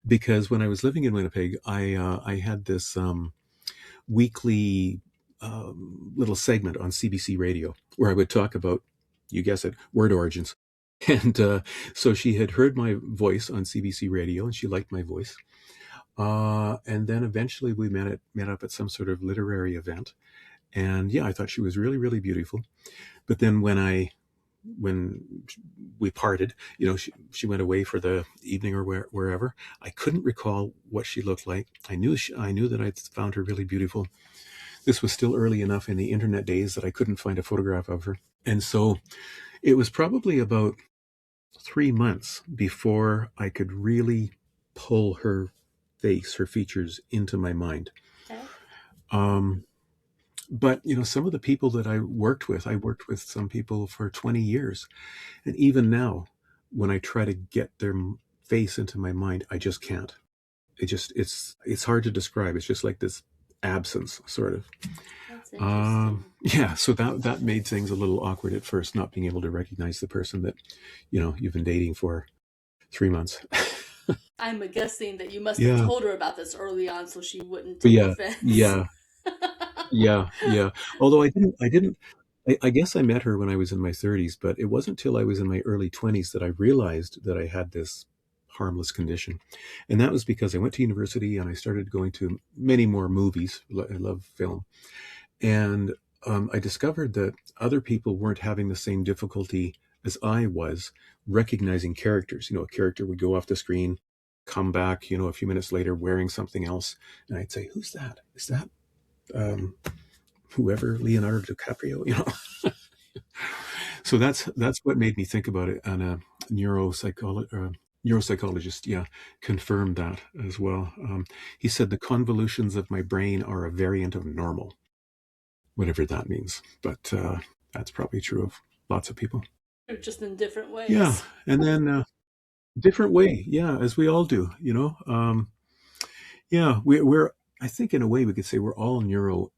because when I was living in Winnipeg, I had this weekly little segment on CBC radio where I would talk about, you guess it, word origins. And so she had heard my voice on CBC radio, and she liked my voice. And then eventually we met up at some sort of literary event. And yeah, I thought she was really, really beautiful. But then when we parted, she went away for the evening or wherever. I couldn't recall what she looked like. I knew that I'd found her really beautiful. This was still early enough in the internet days that I couldn't find a photograph of her. And so it was probably about 3 months before I could really pull her face, her features into my mind. Okay. But, some of the people that I worked with some people for 20 years. And even now, when I try to get their face into my mind, I just can't. It's hard to describe. It's just like this absence, sort of. That's interesting. Yeah, so that made things a little awkward at first, not being able to recognize the person that, you've been dating for 3 months. I'm guessing that you must have Yeah. told her about this early on so she wouldn't take Yeah, offense. yeah, yeah. Although I guess I met her when I was in my 30s, but it wasn't till I was in my early 20s that I realized that I had this harmless condition. And that was because I went to university and I started going to many more movies. I love film. And I discovered that other people weren't having the same difficulty as I was recognizing characters. A character would go off the screen, come back, a few minutes later wearing something else. And I'd say, who's that? Is that whoever, Leonardo DiCaprio? So that's what made me think about it. And a neuropsychologist, yeah, confirmed that as well. He said the convolutions of my brain are a variant of normal, whatever that means. But that's probably true of lots of people. Or just in different ways. Yeah, and then different way, yeah, as we all do. Yeah, we're. I think in a way we could say we're all neuro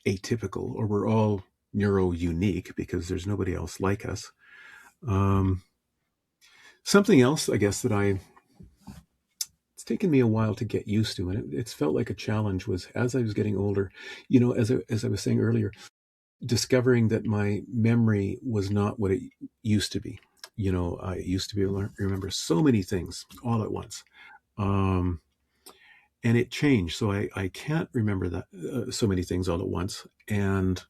atypical, or we're all neuro unique because there's nobody else like us. Something else, I guess, it's taken me a while to get used to, and it's felt like a challenge, was as I was getting older, as I was saying earlier, discovering that my memory was not what it used to be. I used to be able to remember so many things all at once. And it changed. So I can't remember that so many things all at once. And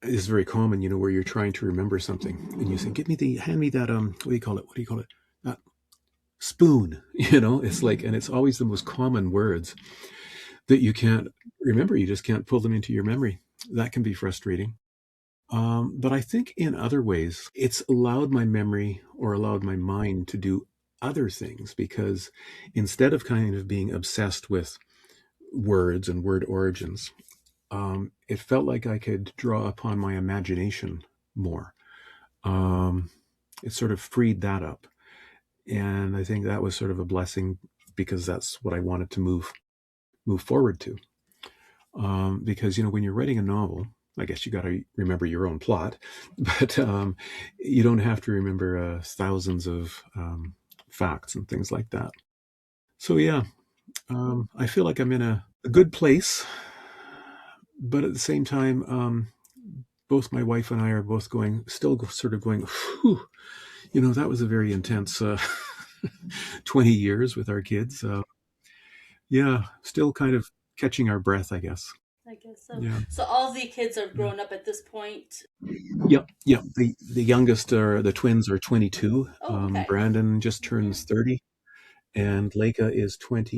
it's very common, where you're trying to remember something and you say, hand me that, what do you call it? That spoon, it's like, and it's always the most common words that you can't remember. You just can't pull them into your memory. That can be frustrating. But I think in other ways, it's allowed my memory, or allowed my mind, to do other things, because instead of kind of being obsessed with words and word origins, it felt like I could draw upon my imagination more. It sort of freed that up. And I think that was sort of a blessing, because that's what I wanted to move forward to. Because, when you're writing a novel, I guess you got to remember your own plot, but you don't have to remember thousands of facts and things like that. So yeah, I feel like I'm in a good place, but at the same time, both my wife and I are both still sort of going, whew, that was a very intense 20 years with our kids. Yeah, still kind of catching our breath, I guess. I guess so. Yeah. So all the kids are grown up at this point? Yep. The youngest, the twins, are 22. Oh, okay. Brandon just turns 30, and Leica is 20.